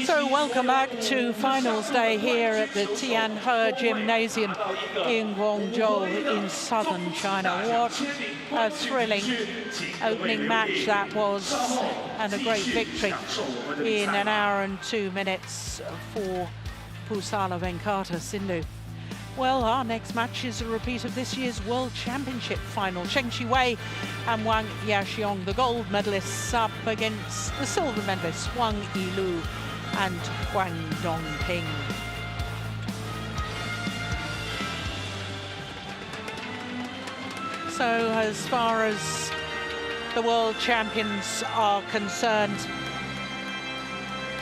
So welcome back to finals day here at the Tianhe Gymnasium in Guangzhou in southern China. What a thrilling opening match that was, and a great victory in 1 hour and 2 minutes for Pusala Venkata Sindhu. Well, our next match is a repeat of this year's World Championship final. Zheng Qiwei and Wang Yaxiong, the gold medalists, up against the silver medalists, Wang Yilu and Huang Dongping. So as far as the world champions are concerned,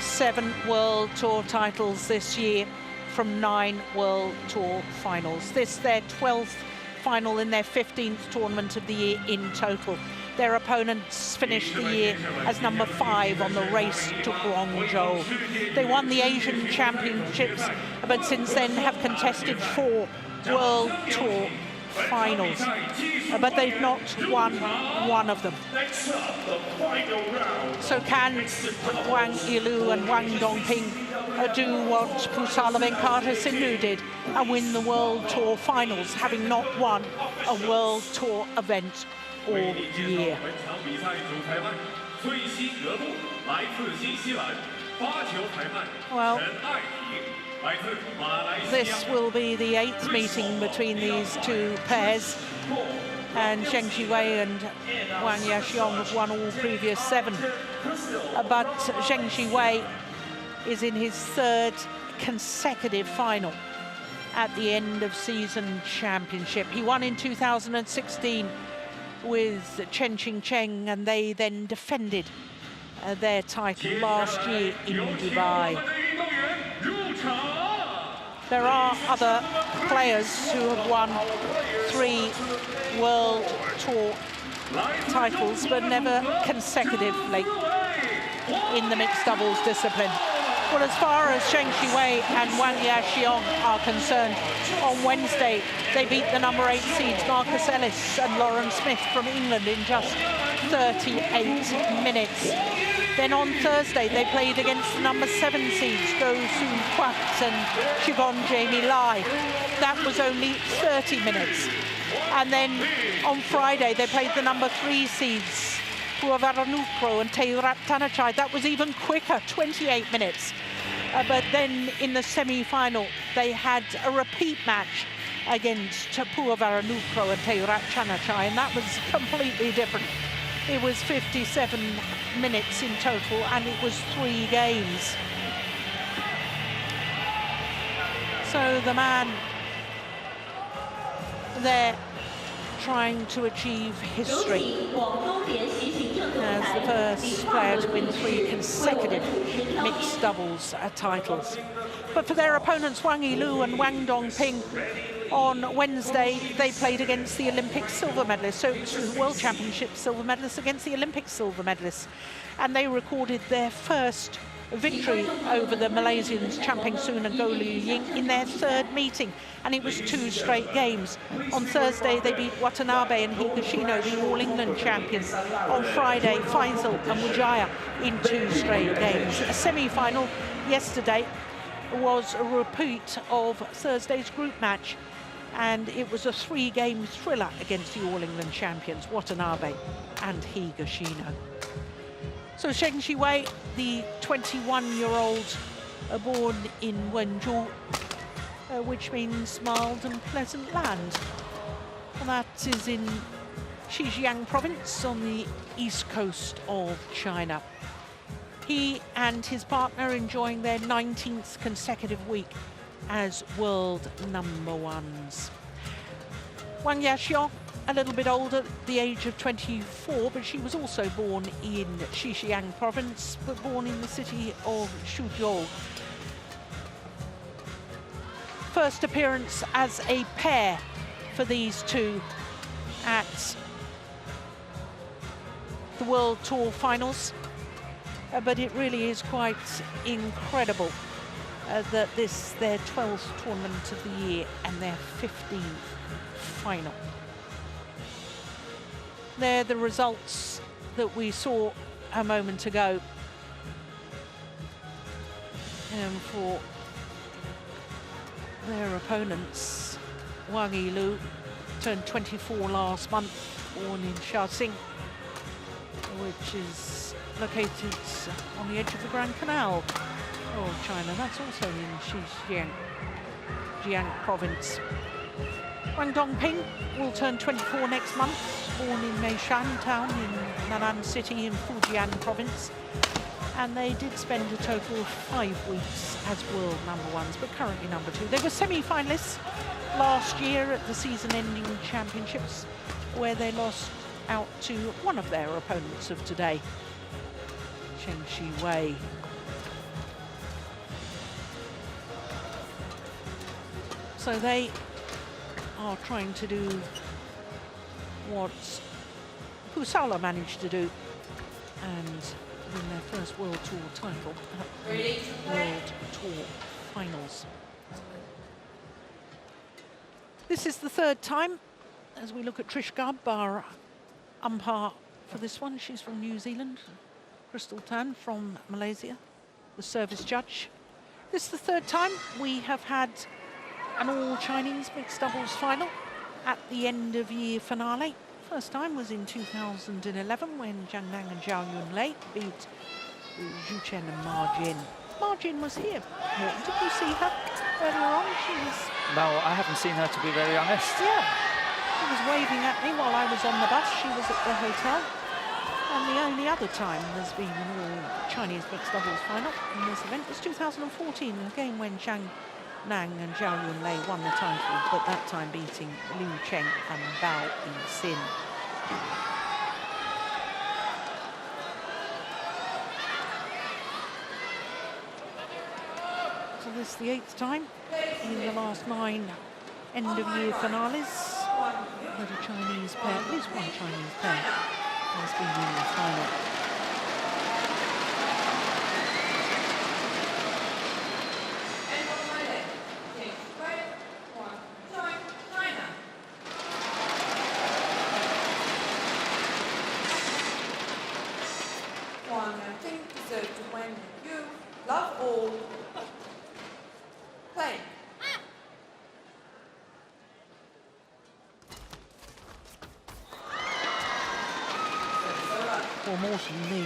7 World Tour titles this year from 9 World Tour finals. This their 12th final in their 15th tournament of the year in total. Their opponents finished the year as number 5 on the race to Guangzhou. They won the Asian Championships, but since then have contested 4 World Tour finals, but they've not won one of them. So can Wang Yilu and Wang Dongping do what Pusala Venkata Sindhu did and win the World Tour finals, having not won a World Tour event all year? Well, this will be the 8th meeting between these two pairs, and Zheng Qiwei and Wang Yaxiong have won all previous 7. But Zheng Qiwei is in his 3rd consecutive final at the end of season championship. He won in 2016 with Chen Qingcheng, and they then defended their title last year in Dubai. There are other players who have won 3 World Tour titles, but never consecutively in the mixed doubles discipline. Well, as far as Zheng Qiwei and Wang Yaxiong are concerned, on Wednesday they beat the number 8 seeds Marcus Ellis and Lauren Smith from England in just 38 minutes. Then on Thursday they played against the number 7 seeds Go Soon Kwat and Siobhan Jamie Lai. That was only 30 minutes. And then on Friday they played the number 3 seeds Puavaranukro and Teurat Tanachai. That was even quicker, 28 minutes. But then in the semi-final they had a repeat match against Puavaranukro and Teurat Tanachai, and that was completely different. It was 57 minutes in total, and it was 3 games. So the man there trying to achieve history as the first player to win 3 consecutive mixed doubles titles. But for their opponents, Wang Yilu and Wang Dongping, on Wednesday they played against the Olympic silver medalists, so it was the World Championship silver medalists against the Olympic silver medalists, and they recorded their first victory over the Malaysians Champing Soon and Go Liu Ying in their 3rd meeting, and it was 2 straight games. On Thursday they beat Watanabe and Higashino, the All England champions. On Friday, Faisal and Wijaya in 2 straight games. A semi-final yesterday was a repeat of Thursday's group match, and it was a 3-game thriller against the All England champions Watanabe and Higashino. So Zheng Qiwei, the 21-year-old, born in Wenzhou, which means mild and pleasant land. Well, that is in Xinjiang province on the east coast of China. He and his partner enjoying their 19th consecutive week as world number 1s. Wang Yaxiong, a little bit older, at the age of 24, but she was also born in Xinjiang province, but born in the city of Suzhou. First appearance as a pair for these two at the World Tour finals, but it really is quite incredible that this their 12th tournament of the year and their 15th final. They're the results that we saw a moment ago. And for their opponents, Wang Yilu turned 24 last month, born in Shaoxing, which is located on the edge of the Grand Canal of China. That's also in Zhejiang province. Wang Dongping will turn 24 next month, born in Meishan town in Nan'an City in Fujian province. And they did spend a total of 5 weeks as world #1s, but currently #2. They were semi-finalists last year at the season-ending championships, where they lost out to one of their opponents of today, Chen Shiwei. So they are trying to do what Pusala managed to do and win their first World Tour title at the World Tour Finals. This is the third time as we look at Trish Gubb, our umpire for this one. She's from New Zealand. Crystal Tan from Malaysia, the service judge. This is the third time we have had an all-Chinese mixed doubles final at the end-of-year finale. First time was in 2011 when Zhang Nang and Zhao Yunlei beat ZHENG and Ma Jin. Ma Jin was here. Morton, did you see her earlier on? She was... No, I haven't seen her, to be very honest. Yeah. She was waving at me while I was on the bus. She was at the hotel. And the only other time there's been an all-Chinese mixed doubles final in this event was 2014, again when Zhang Nang and Zhao Yunlei won the title, but that time beating Liu Cheng and Bao Yixin. So this is the 8th time in the last 9 end-of-year finales that a Chinese pair, at least one Chinese pair, has been in the final. Well, Morton, the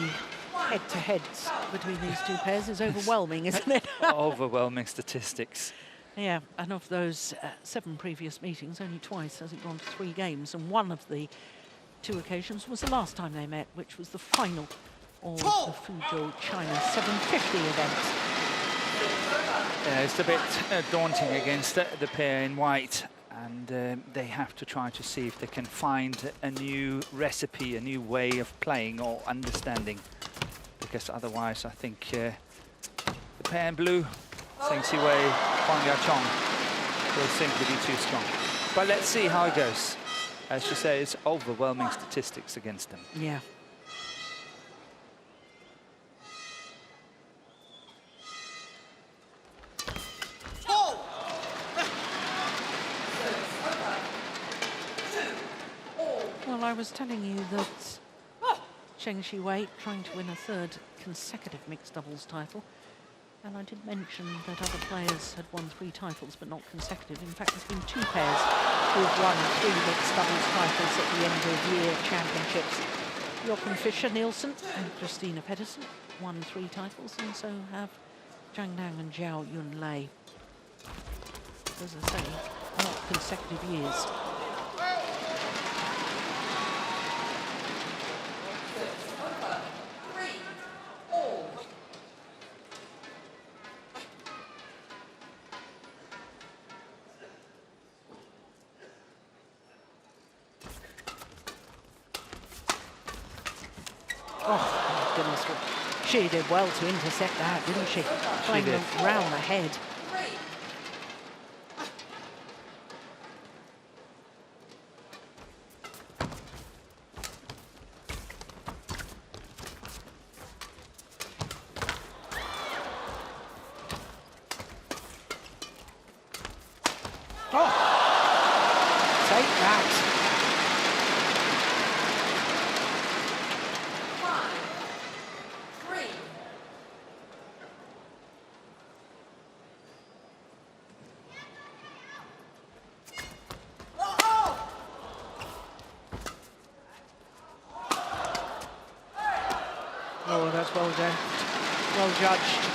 head-to-heads between these two pairs is overwhelming, isn't it? Overwhelming statistics. Yeah, and of those 7 previous meetings, only twice has it gone to 3 games, and one of the 2 occasions was the last time they met, which was the final of the Fuzhou China 750 event. Yeah, it's a bit daunting against the pair in white, and they have to try to see if they can find a new recipe, a new way of playing or understanding, because otherwise I think the pair in blue, Zheng Siwei, Huang Yaqiong, will simply be too strong. But let's see how it goes. As you say, it's overwhelming statistics against them. Yeah. Well, I was telling you that Zheng Siwei trying to win a 3rd consecutive mixed doubles title. And I did mention that other players had won 3 titles, but not consecutive. In fact, there's been 2 pairs who've won 3 mixed doubles titles at the end-of-year championships. Jochen Fischer-Nielsen and Christina Pedersen won 3 titles, and so have Zhang Nang and Zhao Yunlei. As I say, not consecutive years. Oh, my goodness. She did well to intercept that, didn't she? Trying to round the head. Oh, take that. that's well done. Well judged.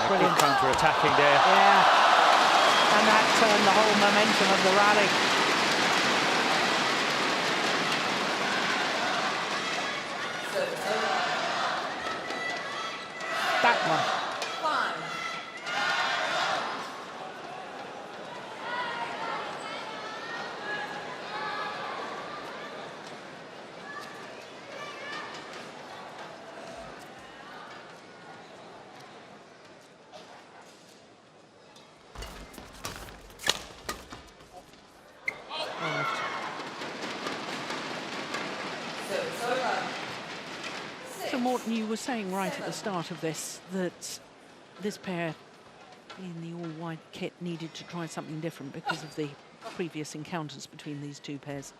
Brilliant counter-attacking there. Yeah, and that turned the whole momentum of the rally. That one. So Morten, you were saying right at the start of this that this pair in the all-white kit needed to try something different because of the previous encounters between these two pairs.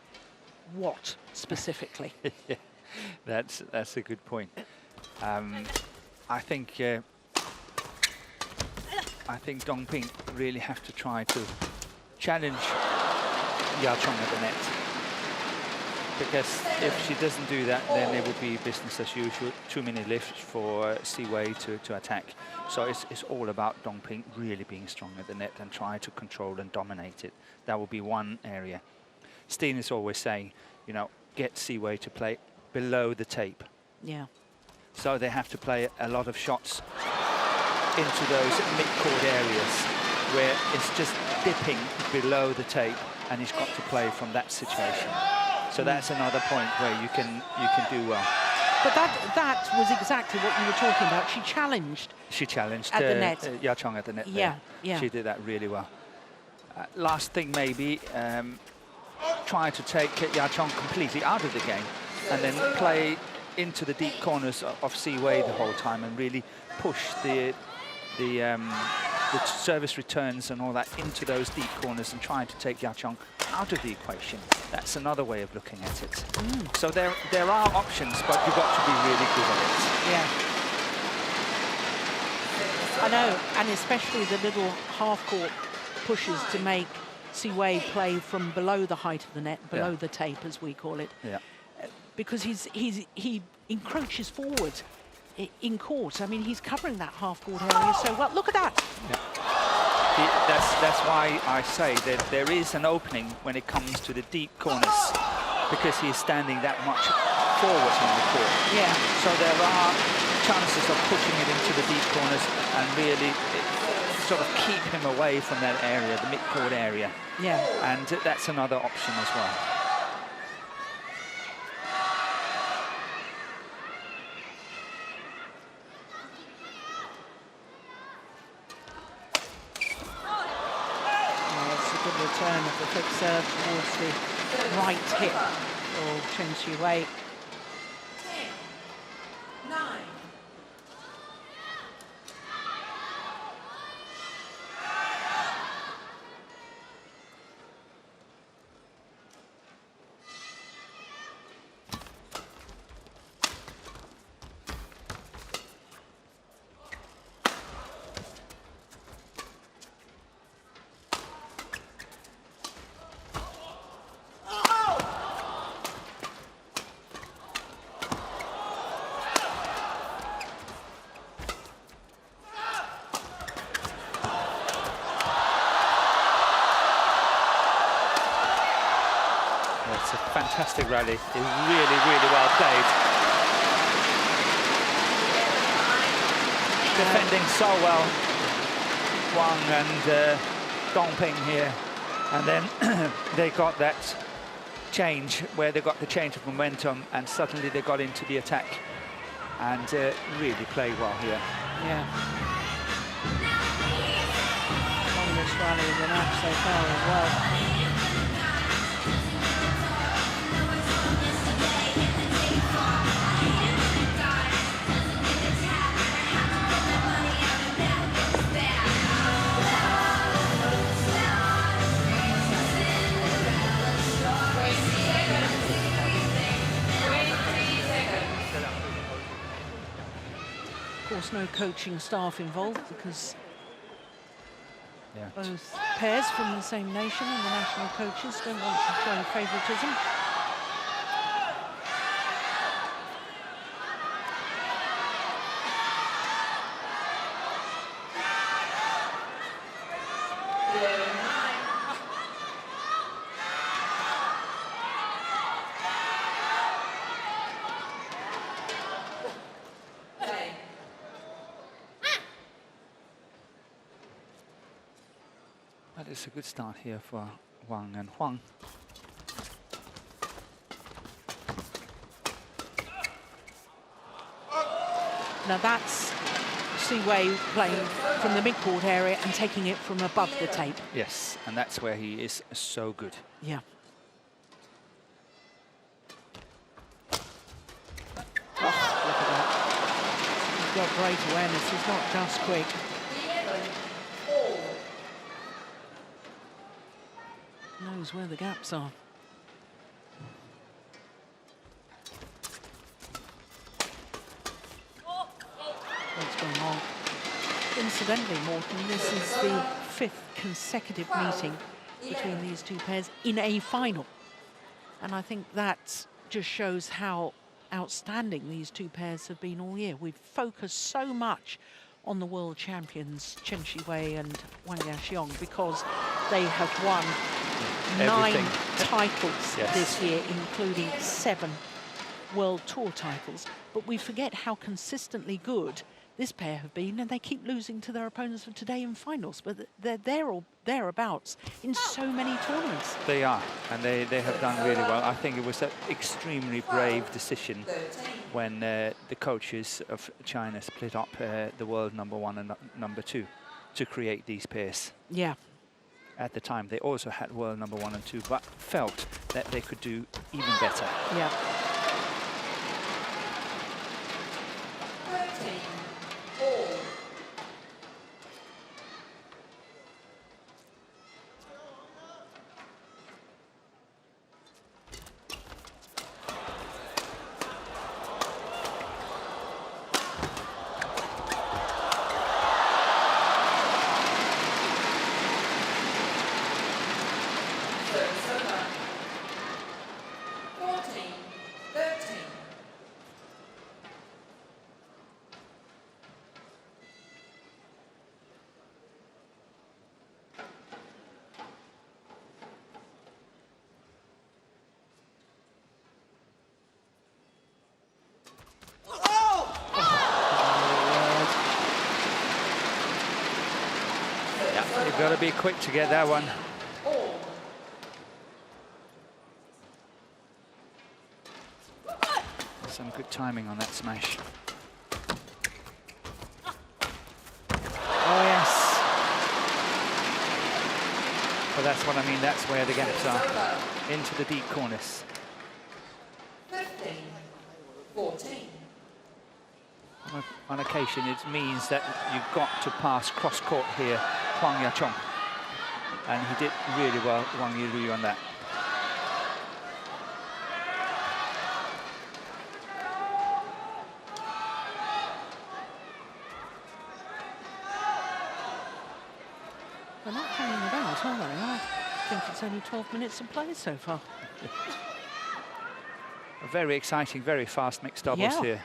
What specifically? Yeah, that's a good point. I think Dong Ping really have to try to challenge Yao Chong at the net. Because if she doesn't do that, then it would be business as usual. Too many lifts for Si Wei to attack. So it's all about Dong Ping really being strong at the net and try to control and dominate it. That will be one area. Steen is always saying, you know, get Si Wei to play below the tape. Yeah. So they have to play a lot of shots into those mid-court areas where it's just dipping below the tape, and he's got to play from that situation. So that's another point where you can do well. But that was exactly what you were talking about. She challenged. She challenged at the net. Yao Chong at the net. Yeah, there. yeah. She did that really well. Last thing maybe, try to take Yao Chong completely out of the game and then play into the deep corners of Si Wei the whole time and really push the service returns and all that into those deep corners and try to take Yao Chong out of the equation. That's another way of looking at it. So there are options, but you've got to be really good at it. Yeah. I know, and especially the little half-court pushes to make Si Wei play from below the height of the net, below the tape, as we call it. Yeah. Because he encroaches forward in court. I mean, he's covering that half-court area so well. Look at that. Yeah. That's why I say that there is an opening when it comes to the deep corners, because he is standing that much forward in the court. Yeah. So there are chances of pushing it into the deep corners and really sort of keep him away from that area, the mid-court area. Yeah. And that's another option as well. Return of the flick serve towards the right hip of Chen Xu-wei. 10, 9. fantastic rally. It's really, really well played. Defending so well, Wang and Dongping here. And then they got that change, where they got the change of momentum, and suddenly they got into the attack. And really played well here. Yeah. Longest rally of the match so far as well. Of course, no coaching staff involved because both pairs from the same nation and the national coaches don't want to show favouritism. That is a good start here for Wang and Huang. Now that's Siwei playing from the mid-court area and taking it from above the tape. Yes, and that's where he is so good. Yeah. Oh, look at that. He's got great awareness. He's not just quick. Knows where the gaps are. What's going on? Incidentally, Morten, this is the 5th consecutive meeting between these two pairs in a final. And I think that just shows how outstanding these two pairs have been all year. We've focused so much on the world champions, Chen Shiwei and Wang Yaxiong, because they have won Everything. 9 titles Yes. this year, including 7 World Tour titles. But we forget how consistently good this pair have been, and they keep losing to their opponents of today in finals. But they're there or thereabouts in so many tournaments. They are, and they have done really well. I think it was an extremely brave decision when the coaches of China split up the world #1 and #2 to create these pairs. Yeah. At the time, they also had world #1 and 2, but felt that they could do even better. Yeah. You've got to be quick to get that one. Some good timing on that smash. Oh, yes. But that's what I mean, that's where the gaps are. Into the deep corners. 15-14. On occasion, it means that you've got to pass cross-court here, Huang Yaqiong. And he did really well, Wang Yilu, on that. They're not hanging about, are they? I think it's only 12 minutes of play so far. A very exciting, very fast mixed doubles here.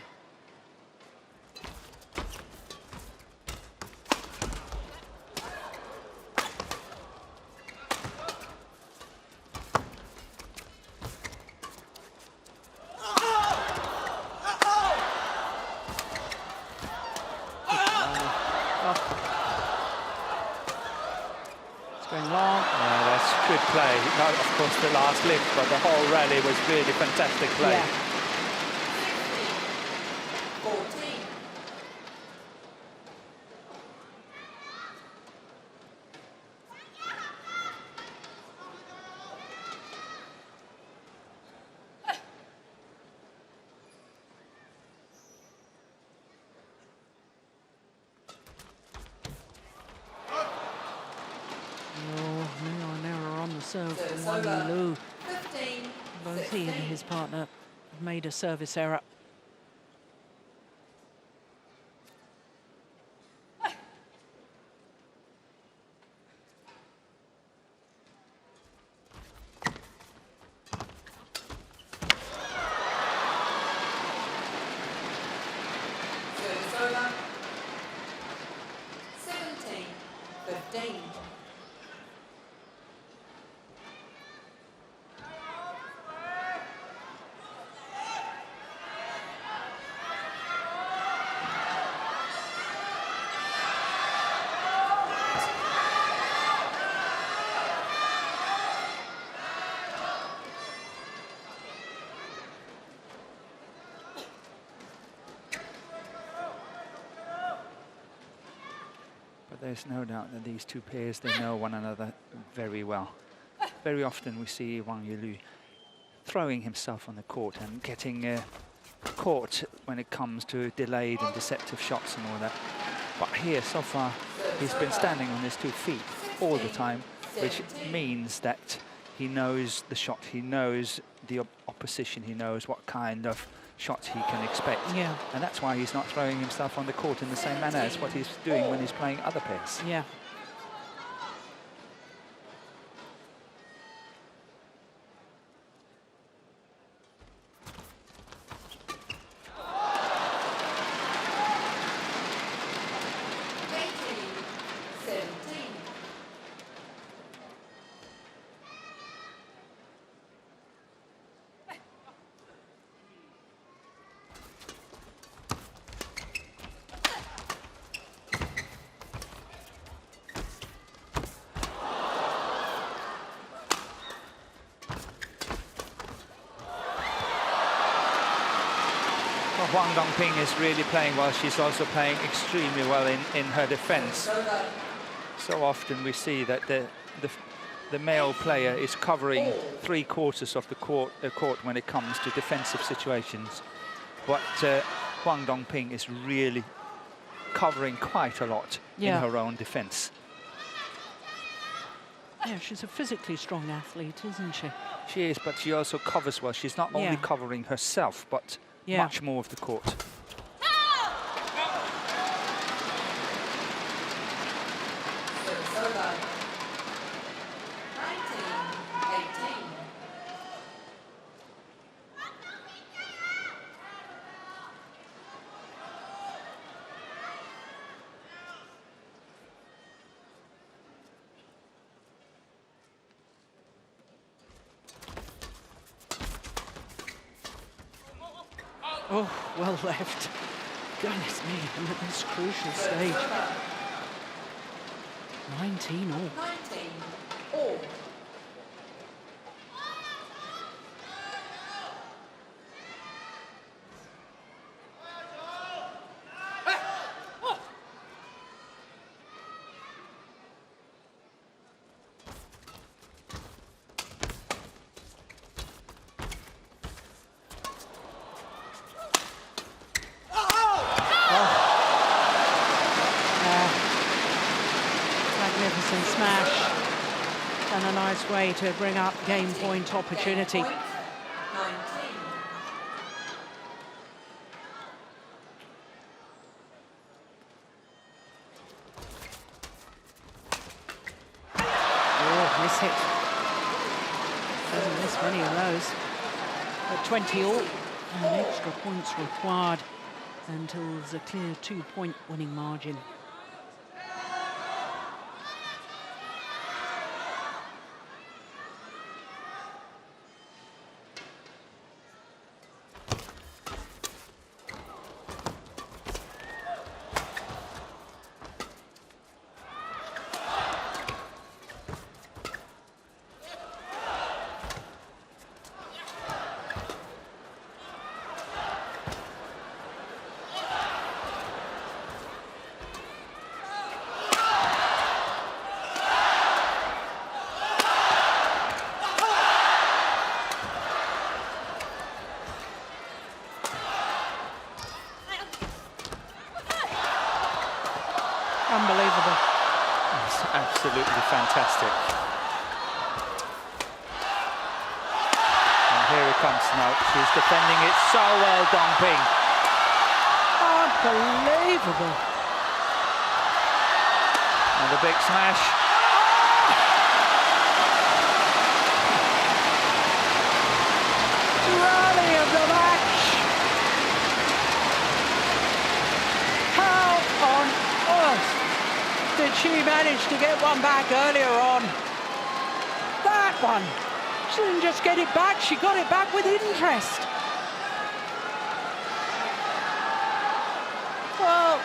good play. Not, of course, the last lift, but the whole rally was really fantastic play. Yeah. Serve from Wang Lu. Both he and his partner have made a service error. Service over. 17-15. But there's no doubt that these two pairs, they know one another very well. Very often we see Wang Yulu throwing himself on the court and getting caught when it comes to delayed and deceptive shots and all that. But here, so far, he's been standing on his 2 feet all the time, which means that he knows the shot, he knows the opposition, he knows what kind of shots he can expect. Yeah. And that's why he's not throwing himself on the court in the same manner as what he's doing when he's playing other pairs. Yeah. Huang Dongping is really playing well. She's also playing extremely well in her defense. So often we see that the male player is covering 3/4 of the court when it comes to defensive situations. But Huang Dongping is really covering quite a lot in her own defense. Yeah, she's a physically strong athlete, isn't she? She is, but she also covers well. She's not only covering herself, but much more of the court. Oh, well left. Goodness me, and at this crucial stage. 19 all. 19 all. Magnificent smash. And a nice way to bring up game point opportunity. 19. Oh, miss hit. Doesn't miss many of those. At 20 all, and extra points required until there's a clear 2-point winning margin. Unbelievable. It's absolutely fantastic. And here it comes now. She's defending it so well, Dong Ping. Unbelievable. And a big smash. Rally of the match. How on earth did she manage to get one back earlier on? That one. She didn't just get it back, she got it back with interest. Well,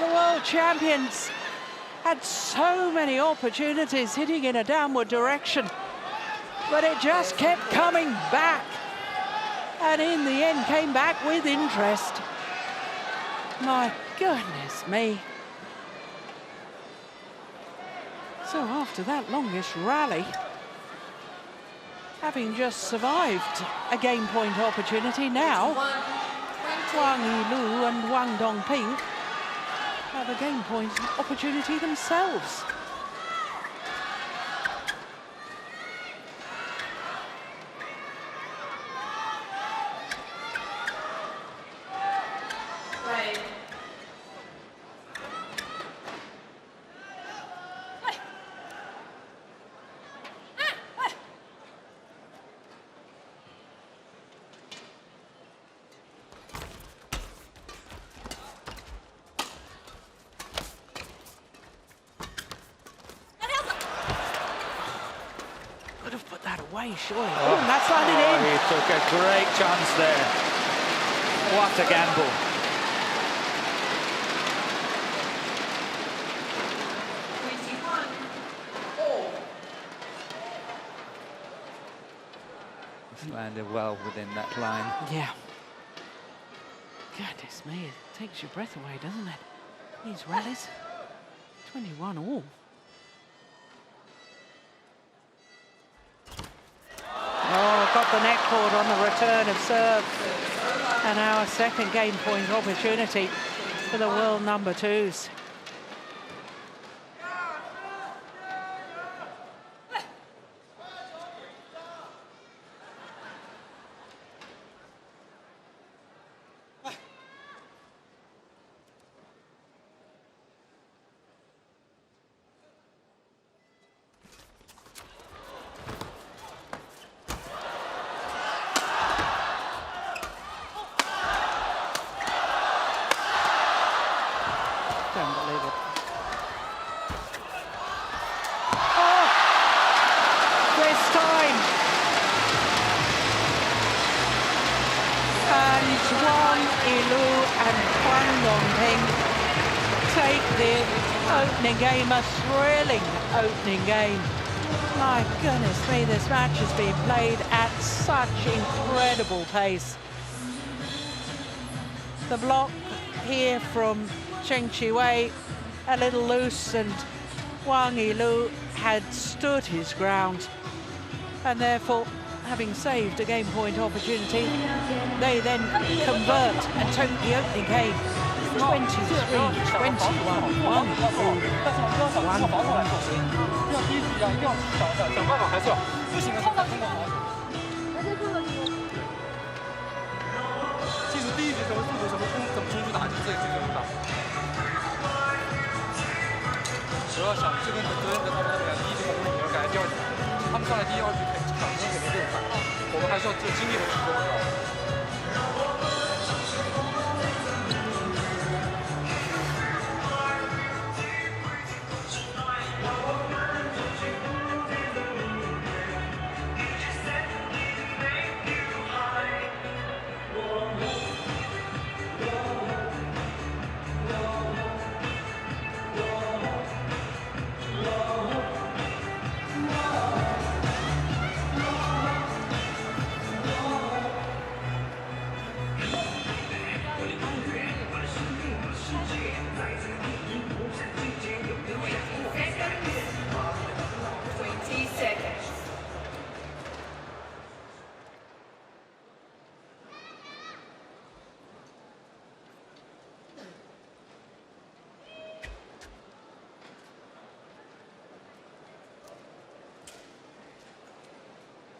the world champions had so many opportunities hitting in a downward direction, but it just kept coming back, and in the end came back with interest. My goodness me. So after that longest rally, having just survived a game point opportunity, now Wang Yilu and Wang Dongping have a game point opportunity themselves. Could have put that away, surely. Oh, that's landed in. He took a great chance there. What a gamble. It's landed well within that line. Yeah. Goodness me, it takes your breath away, doesn't it? These rallies. 21 all. Oh, got the net cord on the return of serve. And our second game point opportunity for the world number twos. Don't believe it. Oh! This time! And Wang Yilu and Wang Dongping take the opening game, a thrilling opening game. My goodness me, this match has been played at such incredible pace. The block here from Cheng Chi-wei a little loose, and Wang Yilu had stood his ground, and therefore, having saved a game point opportunity, they then convert and take the opening game 23-21. Wang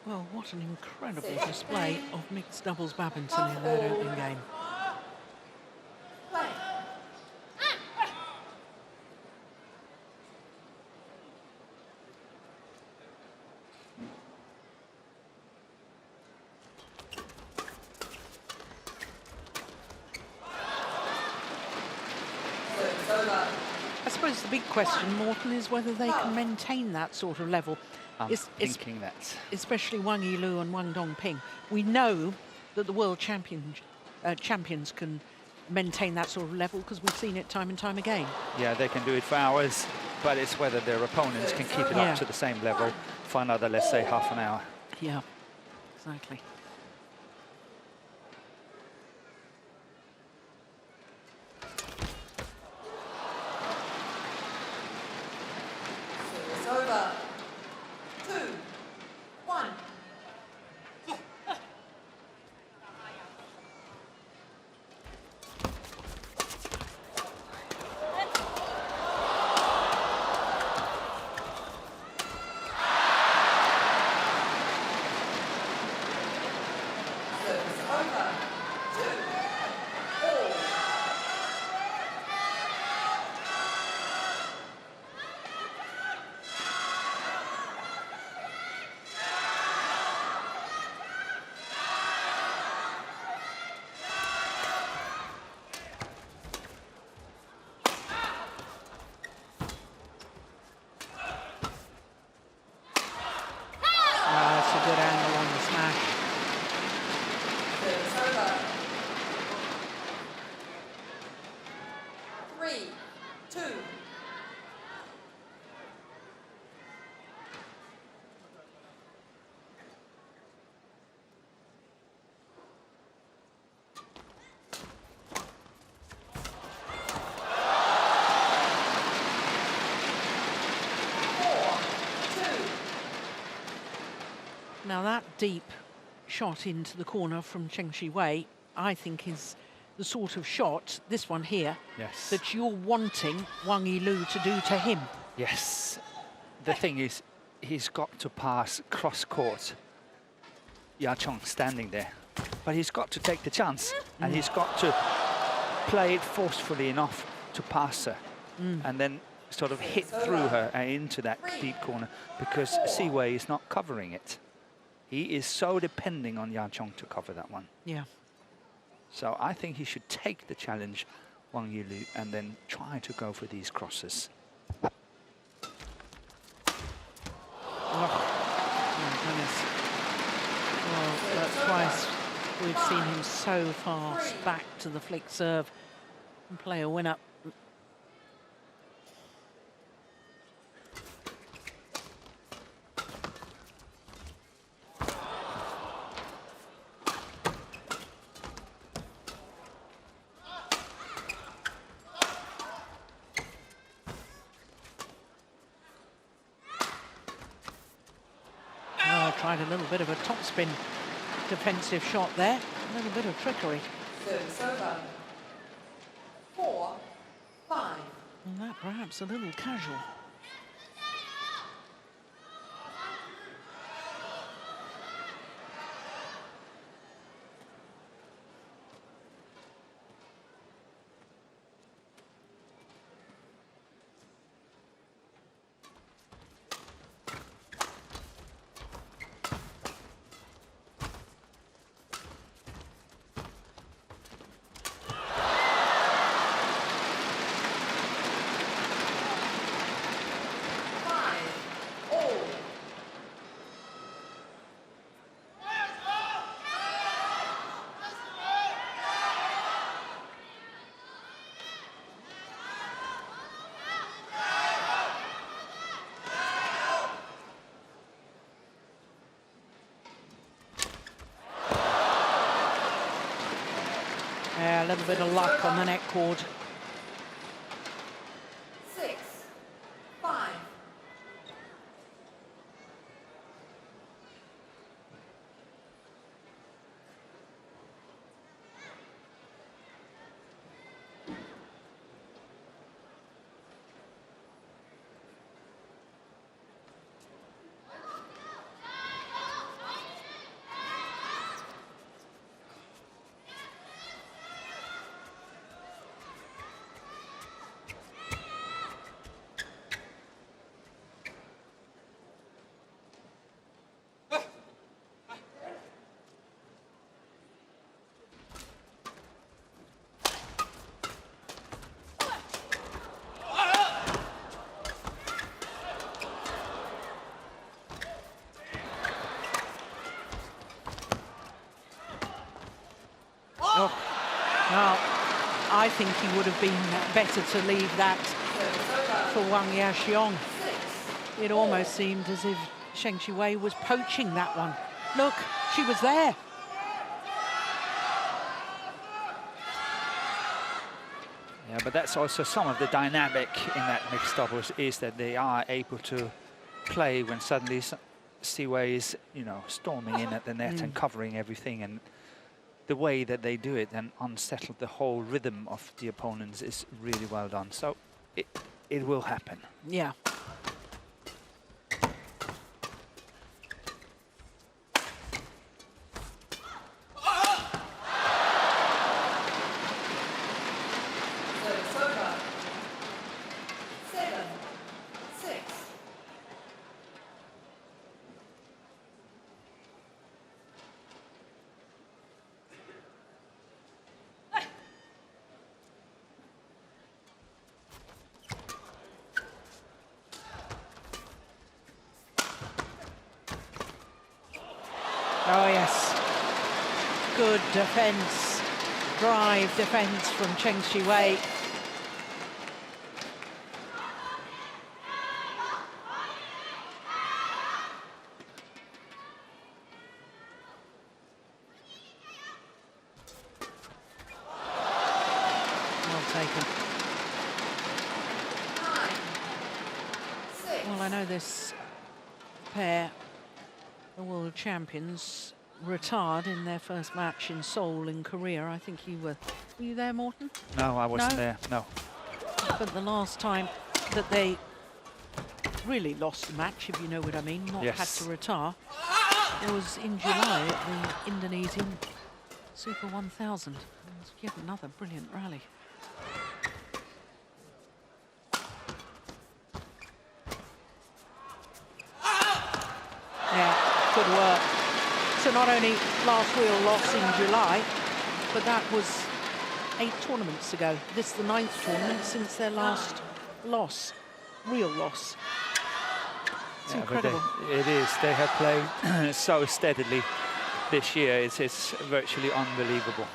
Well, what an incredible display of mixed doubles badminton in that opening game. Play. Service over. I suppose the big question, Morton, is whether they can maintain that sort of level. I'm It's- thinking that. Especially Wang Yilu and Wang Dongping. We know that the world champions can maintain that sort of level because we've seen it time and time again. Yeah, they can do it for hours, but it's whether their opponents can keep it Yeah. up to the same level for another, let's say, half an hour. Yeah, exactly. Service over. 2, 1. Service over. 2, all. That's a good angle on the smash. Service over. 3, 2. Now that deep shot into the corner from Cheng Shiwei, I think is the sort of shot, this one here, Yes. that you're wanting Wang Yilu to do to him. Yes. The thing is, he's got to pass cross-court. Yachong standing there. But he's got to take the chance. And he's got to play it forcefully enough to pass her. And then sort of hit through her and into that deep corner. Because Siwei is not covering it. He is so depending on Yachong to cover that one. Yeah. So I think he should take the challenge, Wang Yilu, and then try to go for these crosses. Oh, my goodness. Well, that's twice we've seen him so fast back to the flick serve and play a winner. Tried a little bit of a topspin defensive shot there. A little bit of trickery. Service over. 4, 5. And that perhaps a little casual. Yeah, a little bit of luck on the net cord. 6, 5. Well, I think he would have been better to leave that for Wang Yaxiong. It almost seemed as if Zheng Qiwei was poaching that one. Look, she was there. Yeah, but that's also some of the dynamic in that mixed doubles, is that they are able to play when suddenly Siwei is, you know, storming in at the net and covering everything, and the way that they do it and unsettle the whole rhythm of the opponents is really well done. So it will happen. Yeah. Oh, yes. Good defence, drive defence from Zheng Qiwei. Well taken. Well, I know this pair, the world champions, retired in their first match in Seoul in Korea. I think you were you there, Morten? No, I wasn't there, no. But the last time that they really lost a match, if you know what I mean, not had to retire, it was in July at the Indonesian Super 1000. It was yet another brilliant rally. Yeah, good work. So not only last real loss in July, but that was 8 tournaments ago. This is the 9th tournament since their last loss, real loss. It's incredible. It is. They have played so steadily this year. It's virtually unbelievable.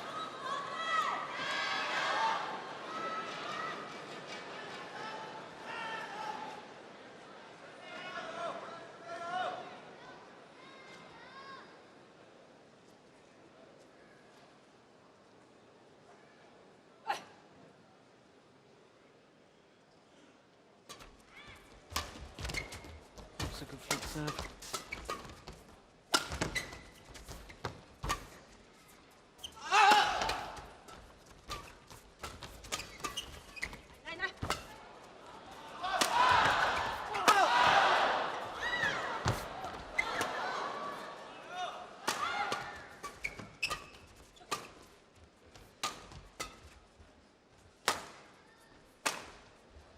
A good flick serve.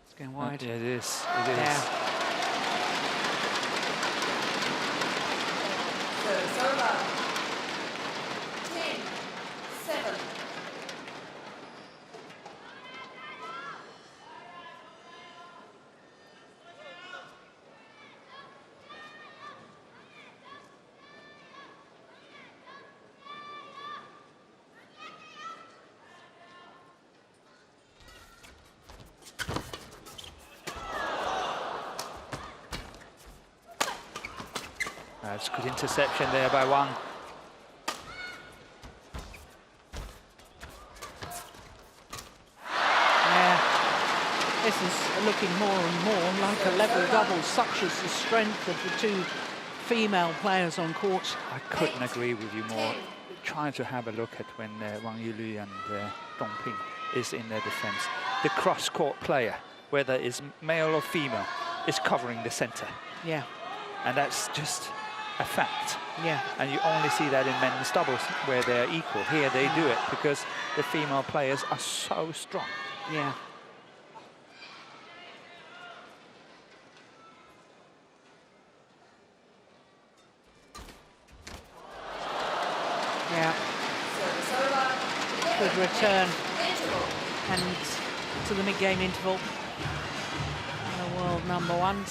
It's going wide. Yeah, it is. It is. Yeah. Service over. 10, 7. That's good interception there by Wang. Yeah, this is looking more and more like a level double, such is the strength of the two female players on court. I couldn't agree with you more. Trying to have a look at when Wang Yulu and Dong Ping is in their defense. The cross-court player, whether it's male or female, is covering the center. Yeah. And that's just a fact. Yeah. And you only see that in men's doubles where they're equal. Here they do it because the female players are so strong. Yeah. Yeah. Good return. And to the mid-game interval. And the world #1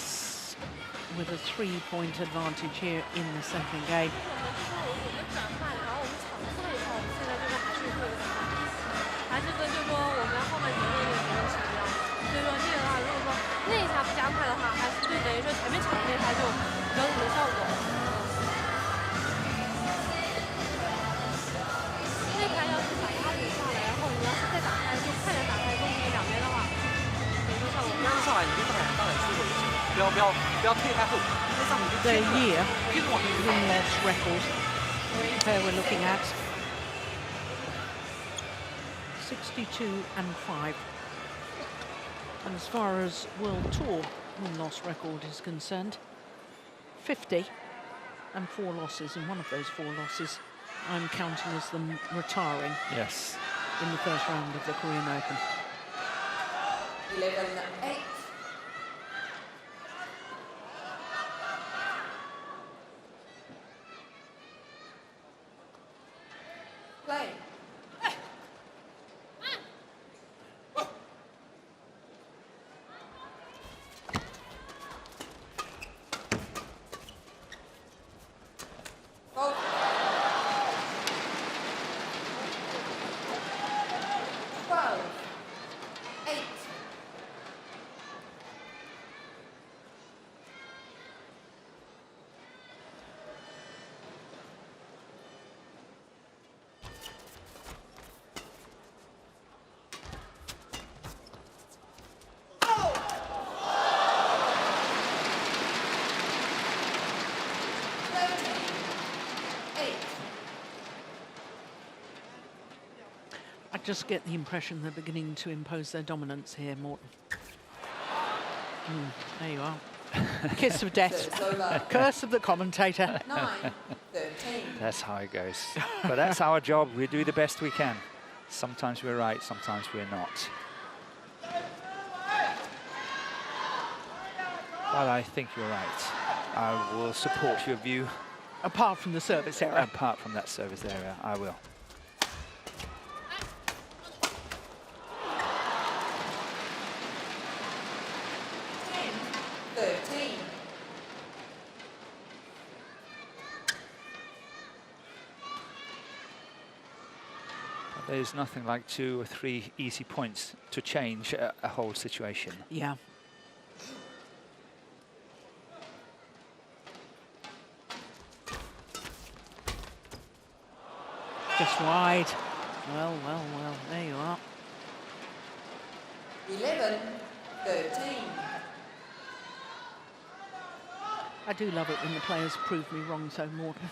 with a 3-point advantage here in the second game. 还是跟就是说我们后面前面的节奏是一样的。所以说这个的话，如果说那一下不加快的话，还是就等于说前面抢的那台就没有什么效果。那台要是把压力下来，然后你要是再打开，就快点打开攻击两边的话，等于说效果。压力上来你就当然出手就行了，不要退太后，因为上你就 The 偏了 year 偏往那边 win-loss record pair we're looking at 62-5. And as far as World Tour win-loss record is concerned, 50 and 4 losses, and one of those 4 losses I'm counting as them retiring Yes. in the first round of the Korean Open. 11-8. Play. Go. 12-8. I just get the impression they're beginning to impose their dominance here, Morten. There you are. Kiss of death. Curse of the commentator. 9-13. That's how it goes. But that's our job. We do the best we can. Sometimes we're right, sometimes we're not. But I think you're right. I will support your view. Apart from the service error. Apart from that service area, I will. 13. There's nothing like 2 or 3 easy points to change a whole situation. Yeah. Just wide. Well, there you are. 11-13. I do love it when the players prove me wrong so, Morten.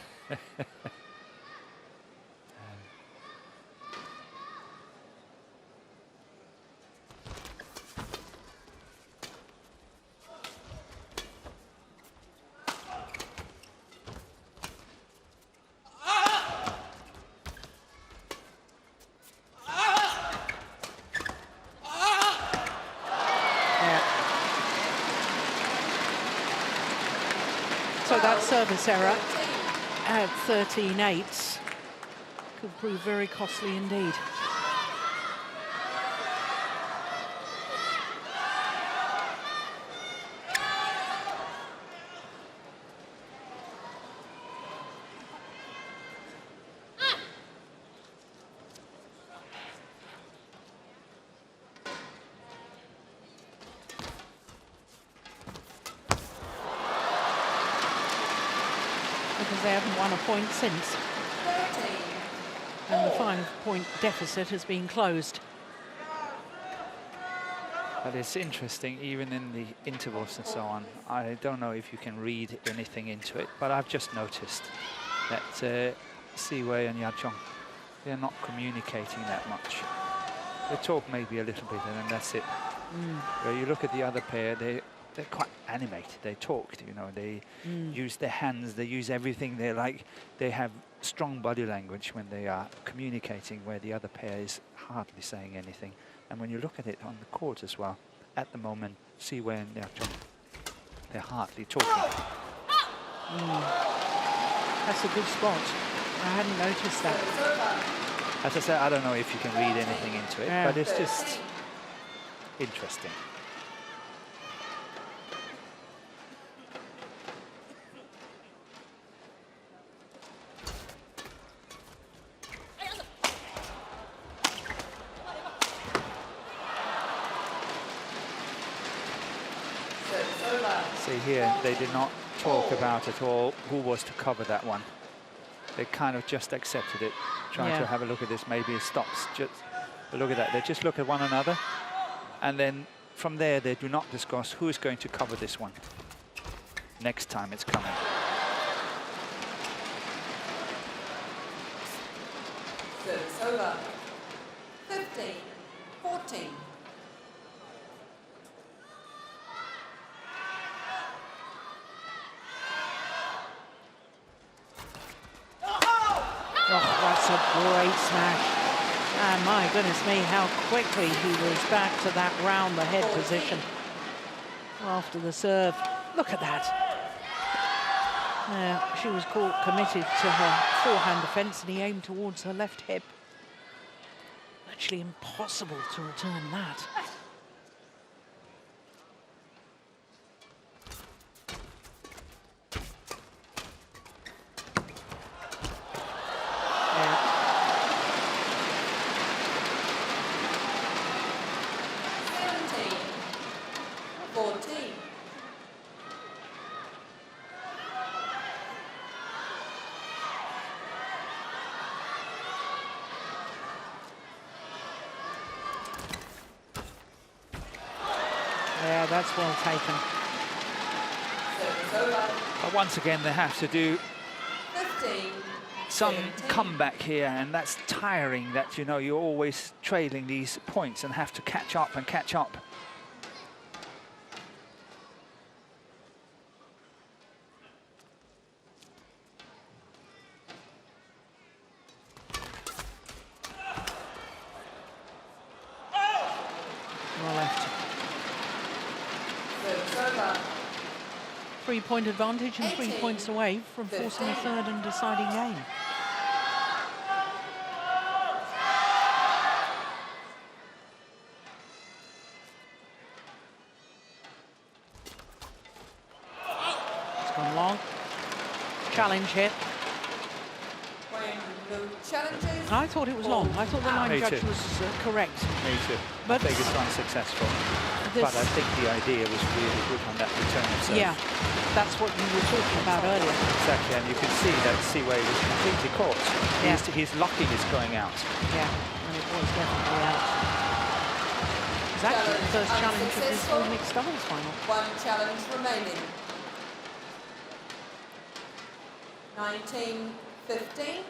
So that service error at 13-8 could prove very costly indeed. Because they haven't won a point since. 13. And the 5-point deficit has been closed. But it's interesting, even in the intervals and so on. I don't know if you can read anything into it, but I've just noticed that Siwei and Yachong, they're not communicating that much. They talk maybe a little bit, and then that's it. Where you look at the other pair, they're quite animated. They talk, you know, they use their hands, they use everything. They have strong body language when they are communicating, where the other pair is hardly saying anything. And when you look at it on the court as well, at the moment, Siwei and Yachong, they're hardly talking. That's a good spot. I hadn't noticed that. As I said, I don't know if you can read anything into it, but it's just interesting. See here, they did not talk about at all who was to cover that one. They kind of just accepted it. Trying to have a look at this, maybe it stops. Just look at that. They just look at one another, and then from there they do not discuss who is going to cover this one. Next time it's coming. Service over. 15-14. Oh, that's a great smash. And my goodness me, how quickly he was back to that round the head position after the serve. Look at that. She was caught committed to her forehand defence, and he aimed towards her left hip. Actually impossible to return that. Yeah, that's well taken. But once again, they have to do some comeback here, and that's tiring. That, you know, you're always trailing these points and have to catch up and catch up. Well left. 3-point advantage and 3 points away from forcing a third and deciding game. It's gone long. Challenge hit. I thought it was long. I thought the line judge was correct. Me too. But I think it's unsuccessful. But I think the idea was really good on that return of serve. Yeah, that's what you were talking about earlier. Exactly, and you can see that Siwei was completely caught. Yeah. He's lucky he's going out. Yeah, and it was definitely out. It's actually the first challenge of this whole mixed doubles final. One challenge remaining. 19-15.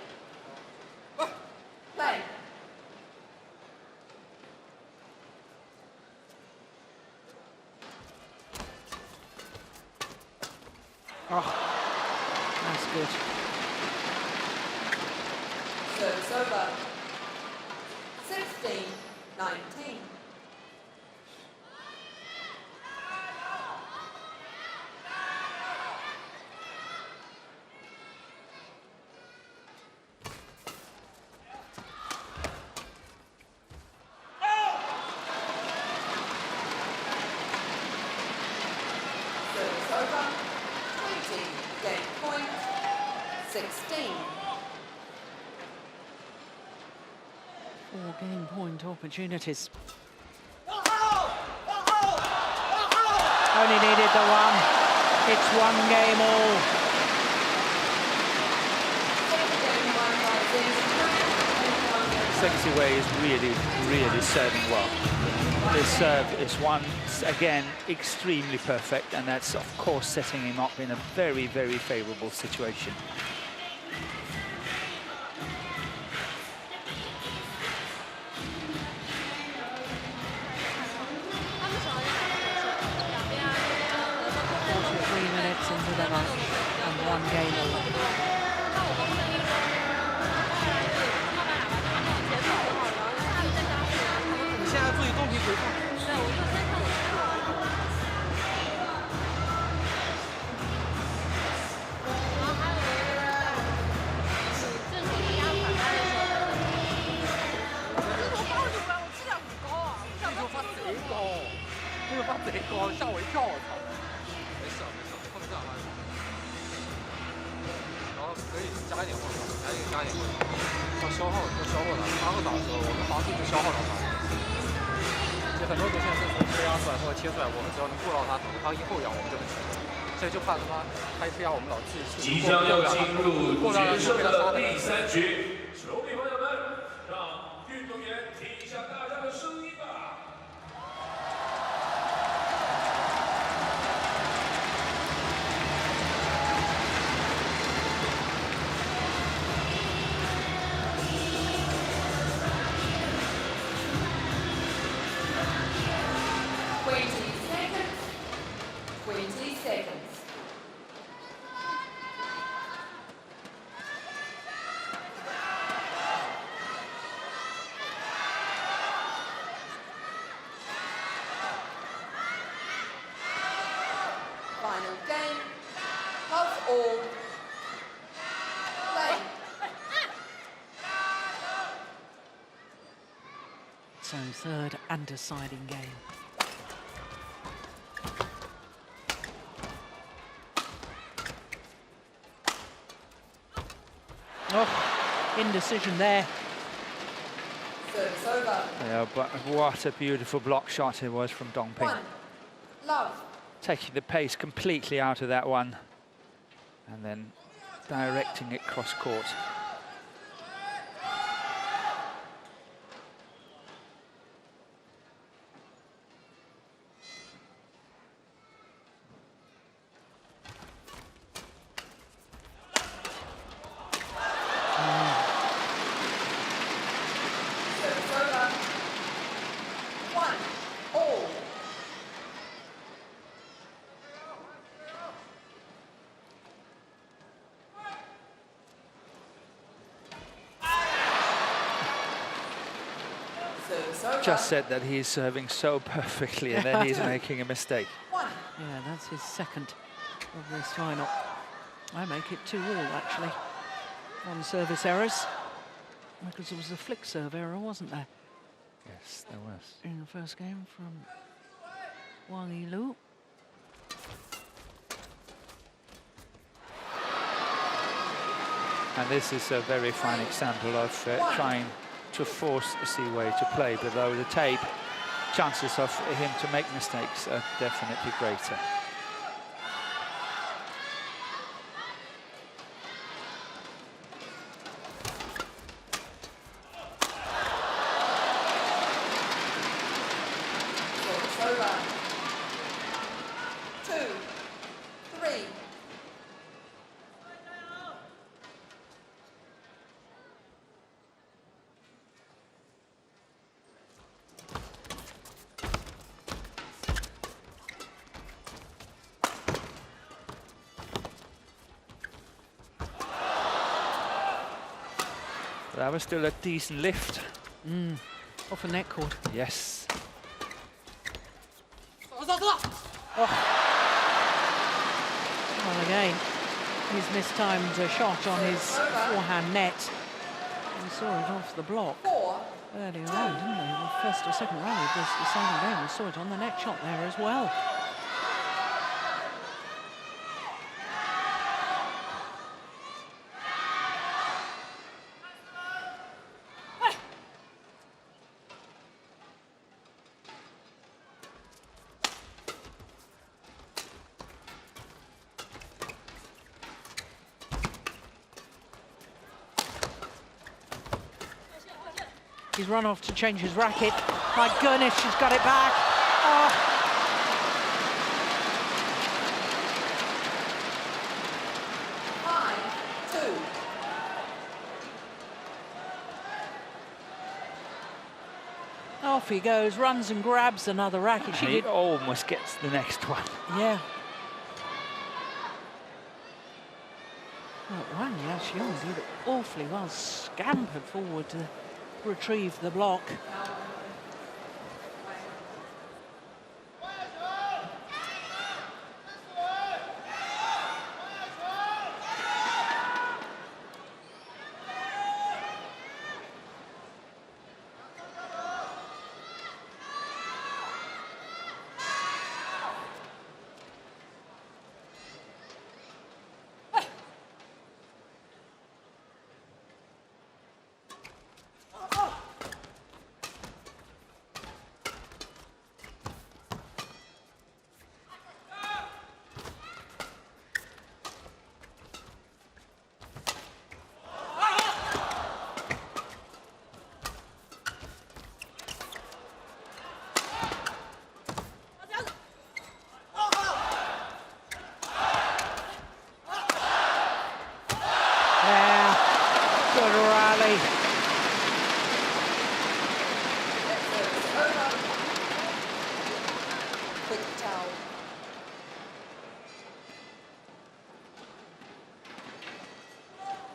Play. Oh, that's good. Service over. 16-19. Service over. 20. Game point. 16. 4 game point opportunities. Only needed the one. It's 1 game all. Zheng Siwei is really serving well. This serve is once again extremely perfect, and that's of course setting him up in a very favourable situation. Into the match and 1 game all. 很多球线是从飞压出来或者切出来，我们只要能过到他，他一后仰我们就很轻。所以就怕他一飞压我们老自己即将要进入决胜的第3局，球迷朋友们，让运动员听一下大家的声音吧。20 seconds. Final game. Love all. Play. So third and deciding game. Oh, indecision there. Service over. Yeah, but what a beautiful block shot it was from Dong Ping. 1. Love. Taking the pace completely out of that one and then directing it cross court. Service over. 1. All. Service over. Just said that he's serving so perfectly and then he's making a mistake. 1. Yeah, that's his second of this final. I make it 2-all, actually, on service errors. Because there was a flick serve error, wasn't there, Yes, there was. in the first game from Wang Yilu. And this is a very fine example of trying to force a Siwei to play below the tape. Chances of him to make mistakes are definitely greater. Service over. 2. 3. That was still a decent lift. Off a net cord. Yes. Well, again, he's mistimed a shot on his forehand net. We saw it off the block 4. earlier on, didn't we? The first or second round of this deciding game, we saw it on the net shot there as well. He's run off to change his racket. My goodness, she's got it back. Oh. 5-2. Off he goes, runs and grabs another racket. And She he did, almost gets the next one. yeah. Well, Wang Yilu did awfully well, scampered forward to retrieve the block.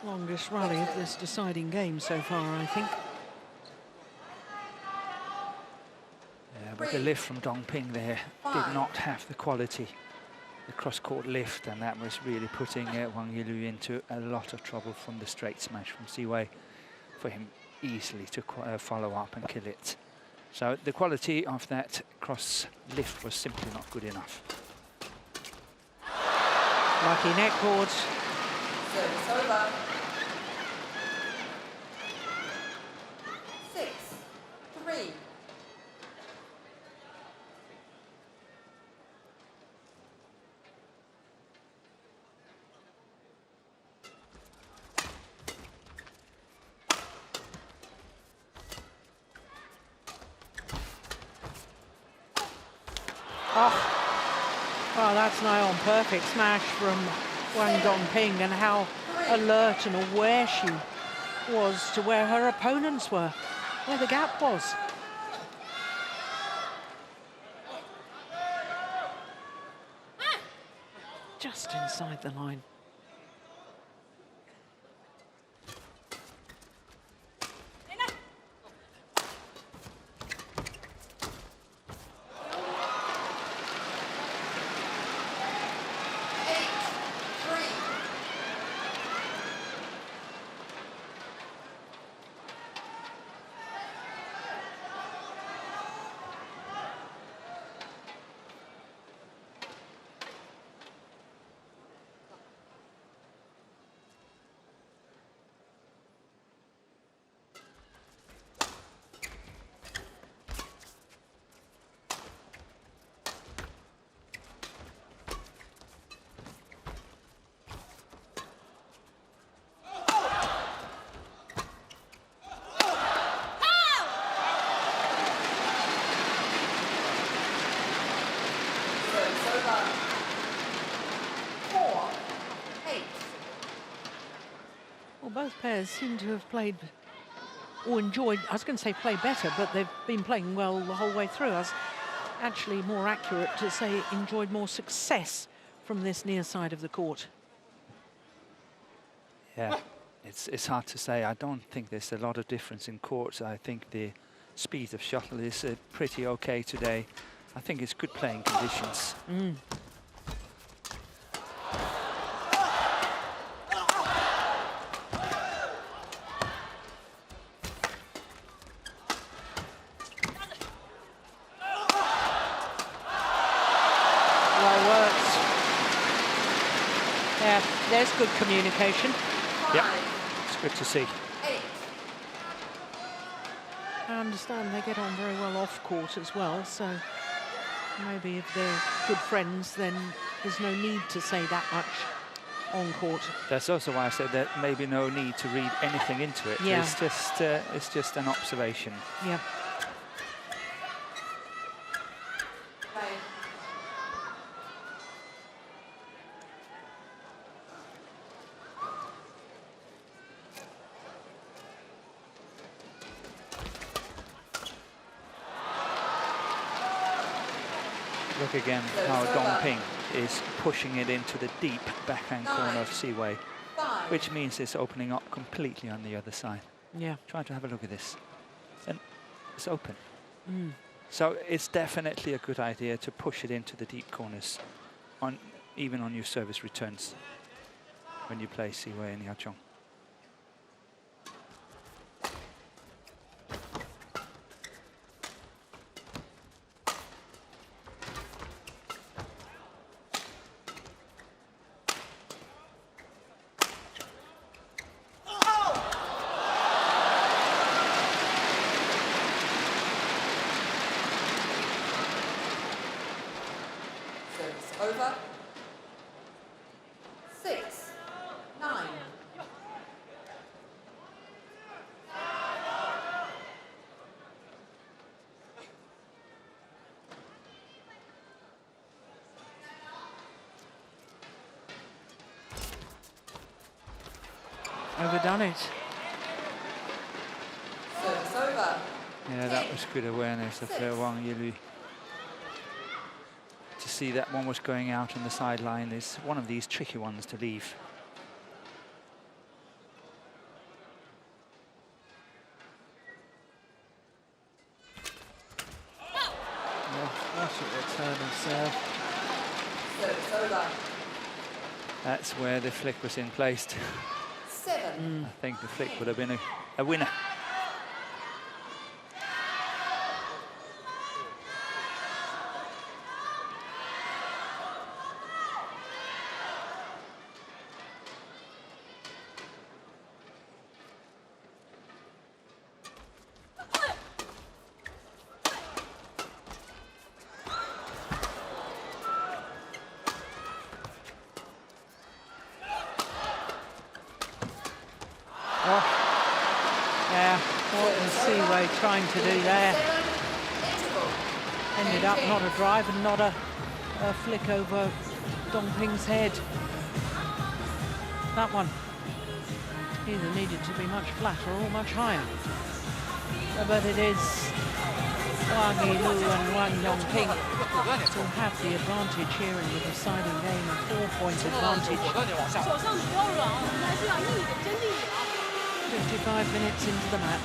Longest rally of this deciding game so far, I think. Yeah, but the lift from Dong Ping there did not have the quality, the cross-court lift, and that was really putting Wang Yilu into a lot of trouble from the straight smash from Siwei for him easily to follow up and kill it. So the quality of that cross lift was simply not good enough. Lucky net cord. Service over. 6-3. Oh, well, that's nigh on perfect smash from Wang Dongping, and how alert and aware she was to where her opponents were, where the gap was. Just inside the line. Well, both pairs seem to have played or enjoyed, I was going to say play better, but they've been playing well the whole way through. I was actually more accurate to say enjoyed more success from this near side of the court. Yeah, it's hard to say. I don't think there's a lot of difference in courts. I think the speed of shuttle is pretty okay today. I think it's good playing conditions. Well worked. Yeah, there's good communication. Yeah, it's good to see. I understand they get on very well off court as well, so maybe if they're good friends, then there's no need to say that much on court. That's also why I said that maybe no need to read anything into it. Yeah. It's just an observation. Yeah. Look again how Dongping is pushing it into the deep backhand corner of Siwei, which means it's opening up completely on the other side. Yeah. Try to have a look at this. And it's open. So it's definitely a good idea to push it into the deep corners, even on your service returns when you play Siwei and Yachong. Over. 6-9. Overdone it. Service over. Yeah, that was good awareness of Wang Yilu. To see that one was going out on the sideline is one of these tricky ones to leave. Gosh, a return of serve. Service over. That's where the flick was in placed. 7. I think the flick would have been a winner. Oh, yeah, what was Seaway trying to do there? Ended up not a drive and not a flick over Dong Ping's head. That one either needed to be much flatter or much higher. But it is Wang Yilu and Wang Yongping who have the advantage here in the deciding game, a 4-point advantage. 55 minutes into the match.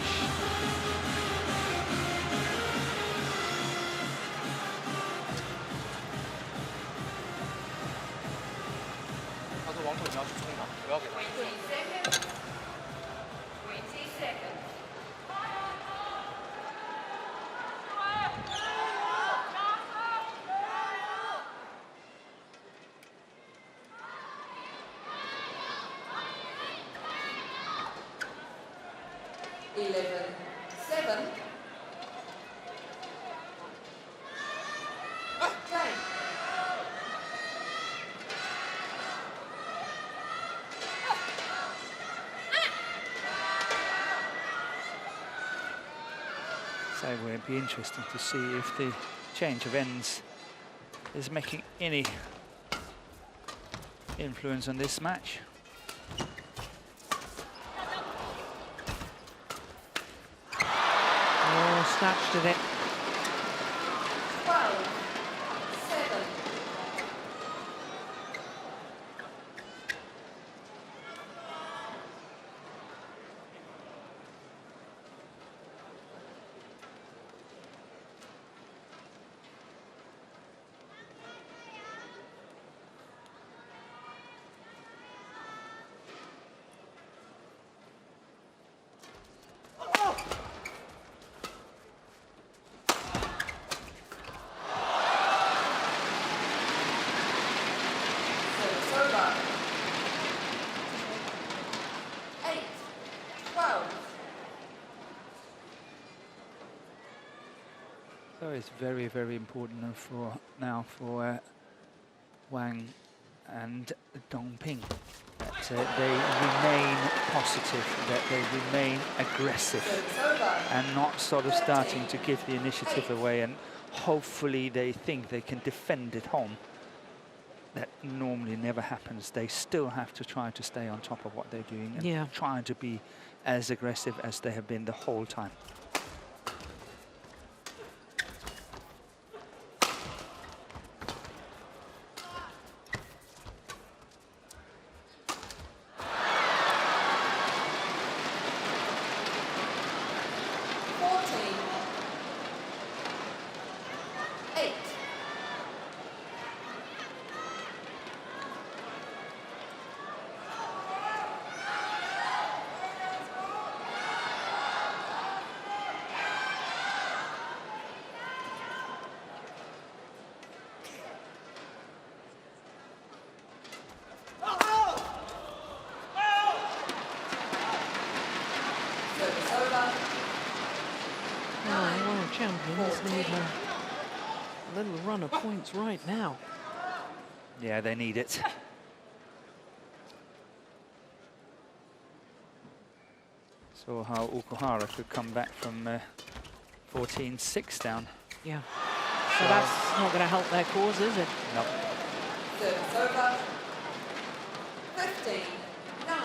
So it would be interesting to see if the change of ends is making any influence on this match. Oh, snatched at it. 12. 7. Service over. 8. 12. So it's very, very important for now for Wang and Dong Ping that they remain positive, that they remain aggressive, Service over. and not sort of starting to give the initiative away, and hopefully they think they can defend it home. That normally never happens. They still have to try to stay on top of what they're doing and Yeah. try to be as aggressive as they have been the whole time. World champions need a little run of points right now. Yeah, they need it. Saw how Okuhara could come back from 14-6 down. Yeah. So that's not going to help their cause, is it? No. Service over. 15. 9.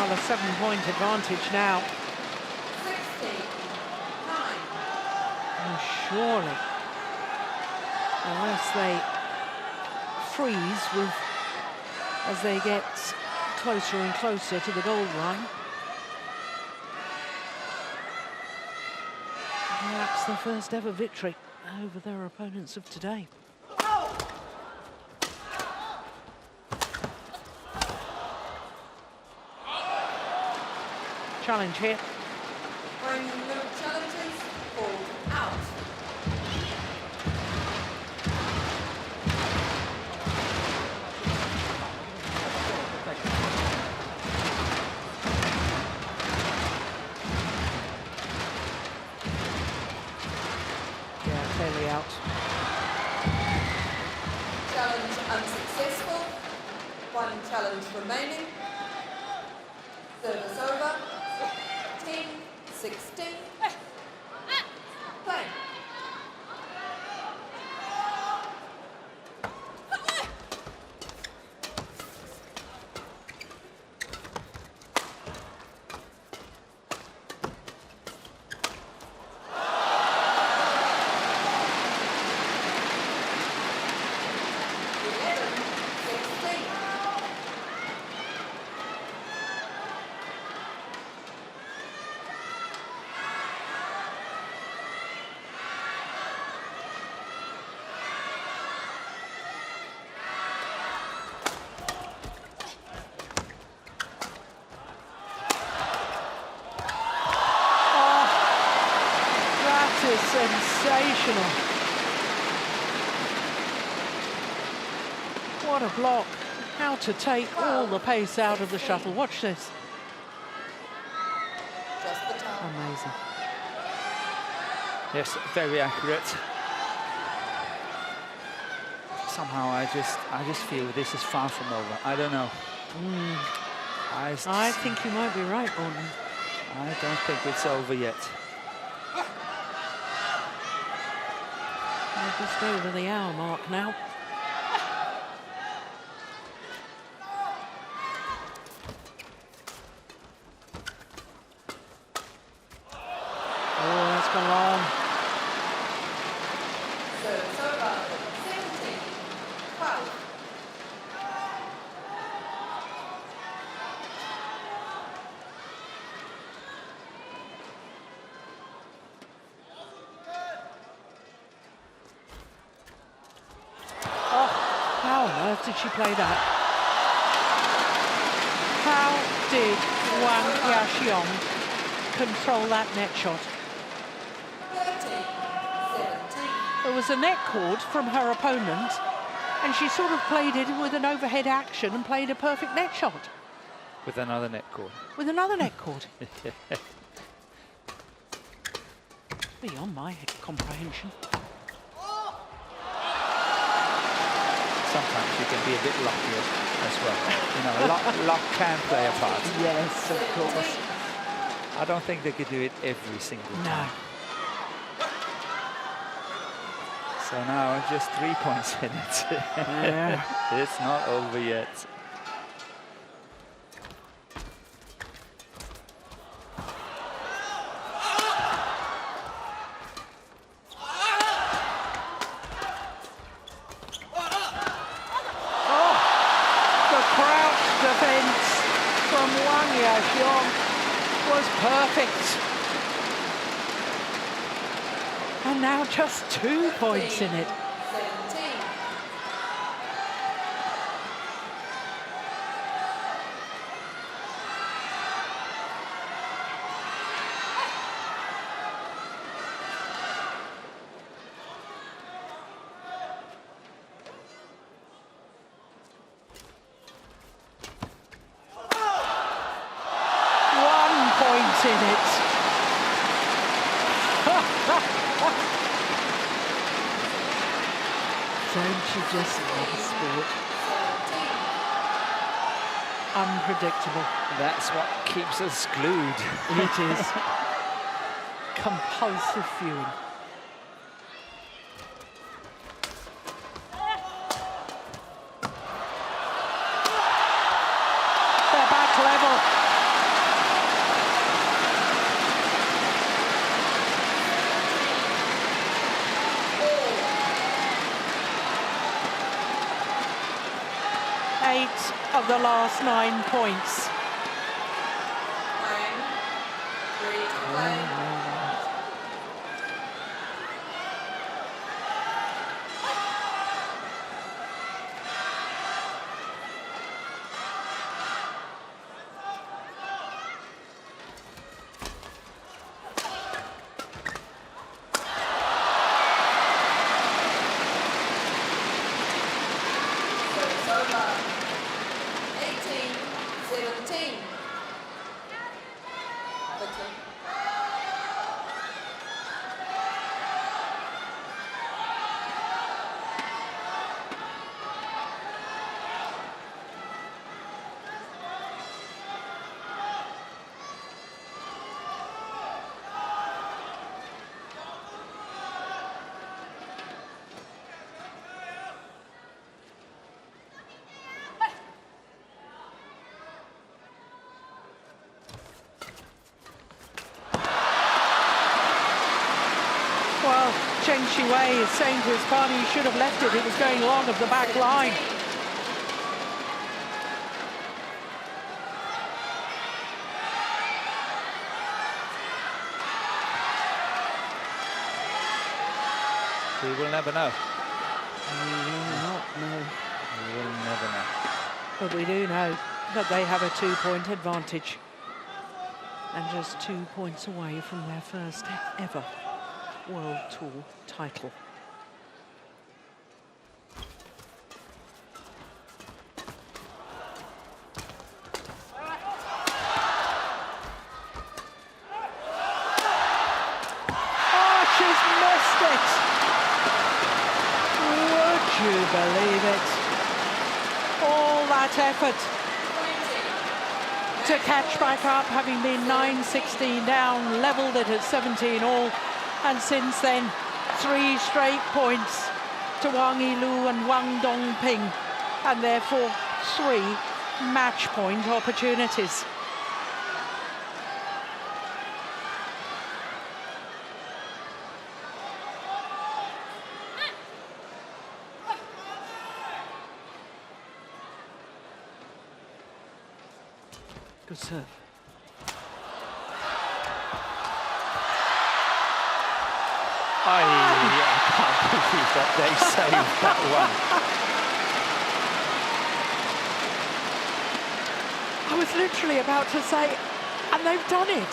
Well, a 7-point advantage now. 16, 9. And surely, unless they freeze with as they get closer and closer to the goal line, perhaps their first ever victory over their opponents of today. Challenge here. Bring no challenges, called out. Yeah, clearly out. Challenge unsuccessful. 1 challenge remaining. Service over. 10, 16. Play. That is sensational. What a block. How to take all the pace out of the shuttle. Watch this. Just the time. Amazing. Yes, very accurate. Somehow I just feel this is far from over. I don't know. I think you might be right, Gordon. I don't think it's over yet. We're just over the hour mark now. Oh, that's gone long. Service over. 17, 12. How on earth did she play that? How did Wang control that net shot? 13, 17. There was a net cord from her opponent, and she sort of played it with an overhead action and played a perfect net shot. With another net cord. With another net cord. Beyond my comprehension. Sometimes you can be a bit lucky as well. You know, luck can play a part. Yes, of course. I don't think they could do it every single No. time. So now just 3 points in it. Yeah. It's not over yet. Was perfect. And now just 2 points in it. 17. In it. Don't you just love sport? Unpredictable. That's what keeps us glued. It is. Compulsive viewing. They're back level. of the last 9 points. Wang, 3 to play. Service over. 18-17. Badminton. Well, Zheng Qiwei is saying to his partner he should have left it. It was going long of the back line. We will never know. We will not know. We will never know. But we do know that they have a 2-point advantage. And just 2 points away from their first ever World Tour title. Oh, she's missed it! Would you believe it? All that effort to catch back up, having been 9-16 down, levelled it at 17 all. And since then, 3 straight points to Wang Yilu and Wang Dongping, and therefore 3 match point opportunities. Good serve. I can't believe that they saved that one. I was literally about to say, and they've done it.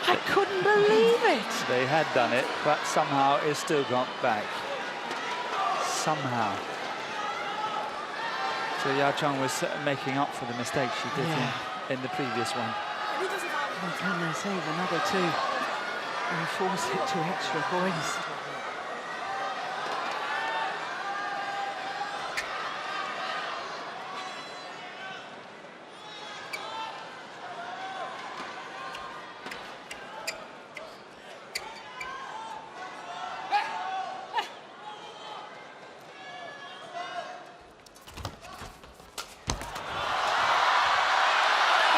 I couldn't believe it. They had done it, but somehow it still got back. Somehow. So Ya Chong was making up for the mistake she did in the previous one. Well, can they save another 2 and force it to extra points?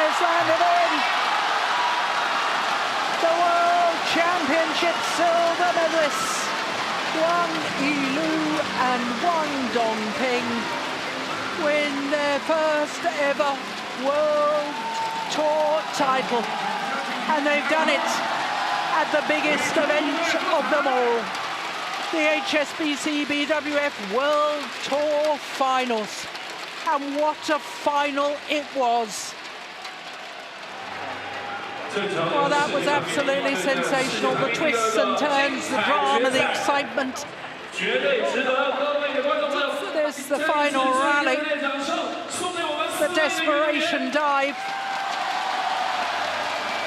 It's landed in. The World Championship silver medalists, Wang Yilu and Wang Dongping, win their first ever World Tour title. And they've done it at the biggest event of them all, the HSBC BWF World Tour Finals. And what a final it was. Well, that was absolutely sensational. The twists and turns, the drama, the excitement. There's the final rally, the desperation dive.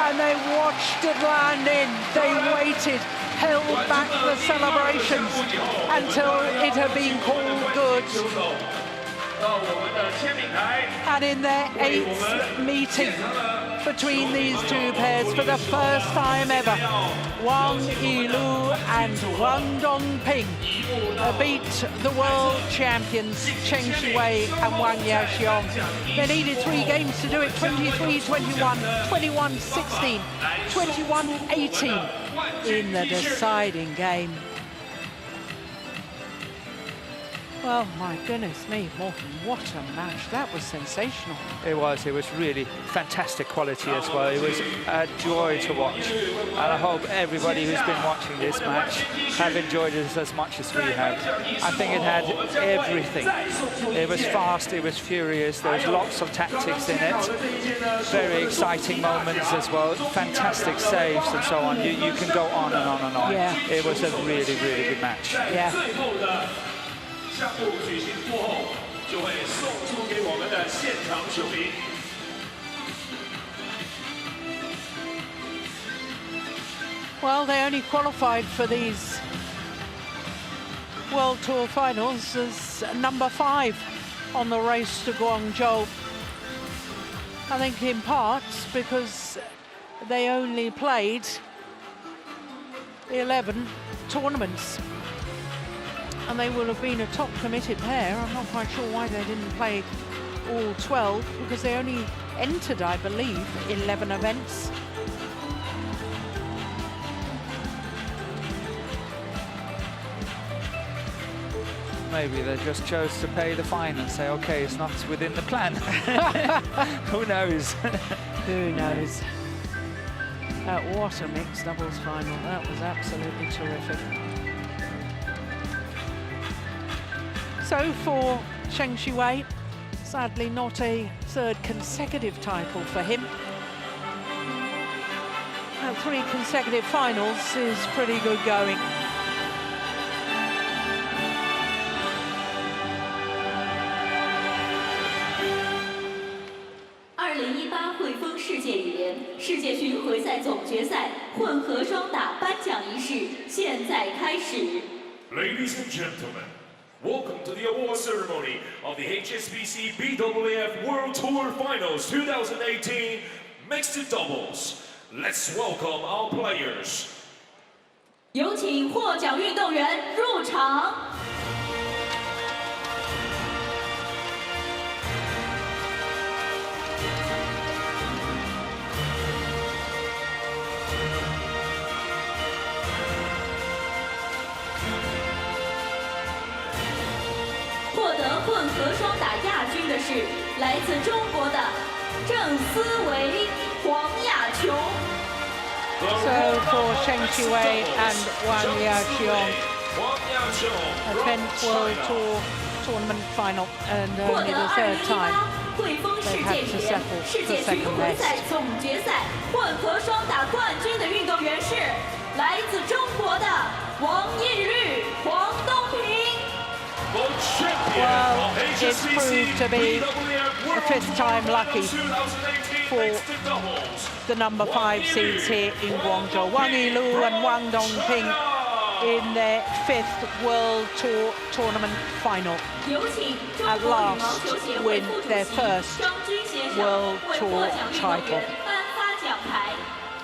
And they watched it land in. They waited, held back the celebrations until it had been called good. And in their 8th meeting between these 2 pairs, for the first time ever, Wang Yilu and Wang Dongping beat the world champions Zheng Qiwei and Wang Yaxiong. They needed 3 games to do it: 23-21, 21-16, 21-18 in the deciding game. Well, my goodness me, Morton, what a match. That was sensational. It was really fantastic quality as well. It was a joy to watch. And I hope everybody who's been watching this match have enjoyed it as much as we have. I think it had everything. It was fast, it was furious, there was lots of tactics in it. Very exciting moments as well, fantastic saves and so on. You can go on and on and on. Yeah. It was a really good match. Yeah. 项目举行过后，就会送出给我们的现场球迷。 Well, they only qualified for these World Tour finals as number 5 on the race to Guangzhou. I think in parts because they only played 11 tournaments. And they will have been a top committed pair. I'm not quite sure why they didn't play all 12, because they only entered, I believe, 11 events. Maybe they just chose to pay the fine and say, okay, it's not within the plan. Who knows? Who knows? What a mixed doubles final. That was absolutely terrific. So for Zheng Xiwei, sadly not a 3rd consecutive title for him. And 3 consecutive finals is pretty good going.世界羽联世界巡回赛总决赛混合双打颁奖仪式现在开始。 Ladies and gentlemen, welcome to the award ceremony of the HSBC BWF World Tour Finals 2018 Mixed Doubles. Let's welcome our players. 有请获奖运动员入场。 获得混合双打亚军的是来自中国的郑思维、黄雅琼。 So for Zheng Xiwei and Wang Yaqiong, a 10th World Tour tournament final, and only the 3rd time they've had to settle for 2nd best. 总决赛混合双打冠军的运动员是来自中国的王懿律、黄东萍。 Well, it's proved to be the 5th time lucky for the number 5 seeds here in Guangzhou. Wang Yilu and Wang Dongping in their 5th World Tour tournament final. At last win their 1st World Tour title.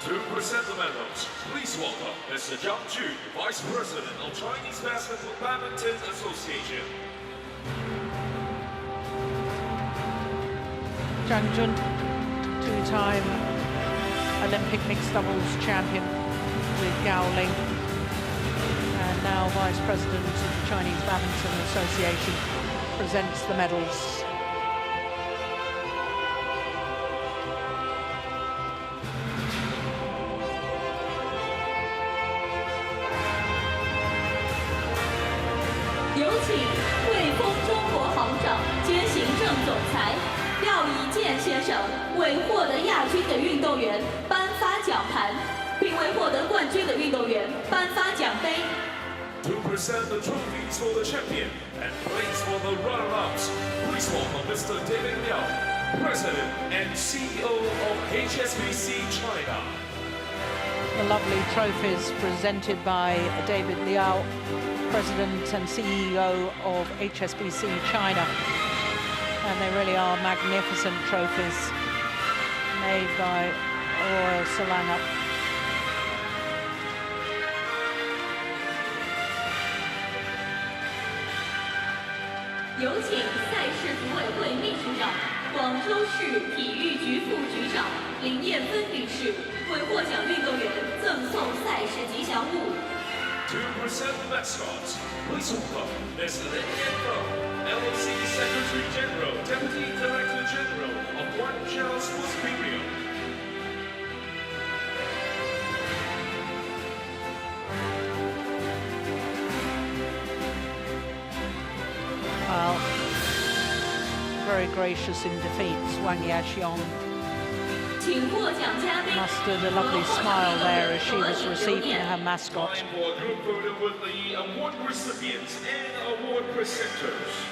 To present the medals, please welcome Mr. Zhang Ju, Vice President of Chinese Basketball Badminton Association. Zhang Jun, 2-time Olympic mixed doubles champion with Gao Ling, and now Vice President of the Chinese Badminton Association, presents the medals. To present the trophies for the champion and place for the runner-ups, please welcome Mr. David Liao, President and CEO of HSBC China. The lovely trophies presented by David Liao, President and CEO of HSBC China. And they really are magnificent trophies made by Royal Selangor. 有请赛事组委会秘书长、广州市体育局副局长林艳芬女士为获奖运动员赠送赛事吉祥物。To present the mascots, please welcome Ms. Lin Yanfeng, LOC Secretary General, Deputy Director General of HUANG Sports Premium. Well, very gracious in defeat, Wang Yaxiong mustered a lovely smile there as she was receiving her mascot. Time for a group photo with the award recipients and award presenters.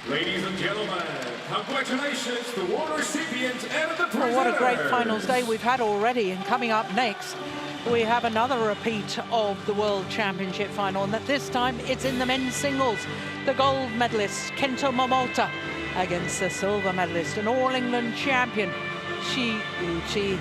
Ladies and gentlemen, congratulations to award recipients and the presenters. Well, what a great finals day we've had already, and coming up next we have another repeat of the World Championship final, and this time it's in the men's singles. The gold medalist Kento Momota against the silver medalist and All England champion Shi Yuqi.